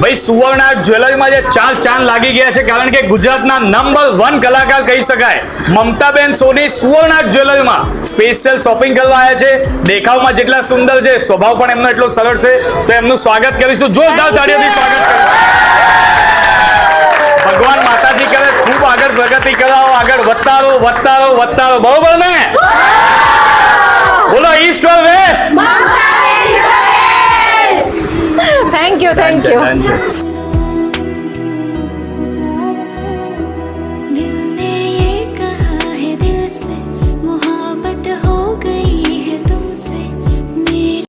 ભાઈ સુવર્ણા જ્વેલરીમાં જે ચાર ચાંદ લાગી ગયા છે, કારણ કે ગુજરાતના નંબર 1 કલાકાર કહી શકાય મમતાબેન સોની સુવર્ણા જ્વેલરીમાં સ્પેશિયલ શોપિંગ કરવા આવ્યા છે. દેખાવમાં જેટલા સુંદર છે, સ્વભાવ પણ એમનો એટલો સરળ છે, તો એમનું સ્વાગત કરીશું. જોરદાર તાળીઓથી સ્વાગત કરીશું. ભગવાન માતાજી કરે ખૂબ આગળ પ્રગતિ કરાવો, આગળ વધતા રહો, વધતા રહો, વધતા રહો. બરોબર ને? બોલો east or west. Thank you.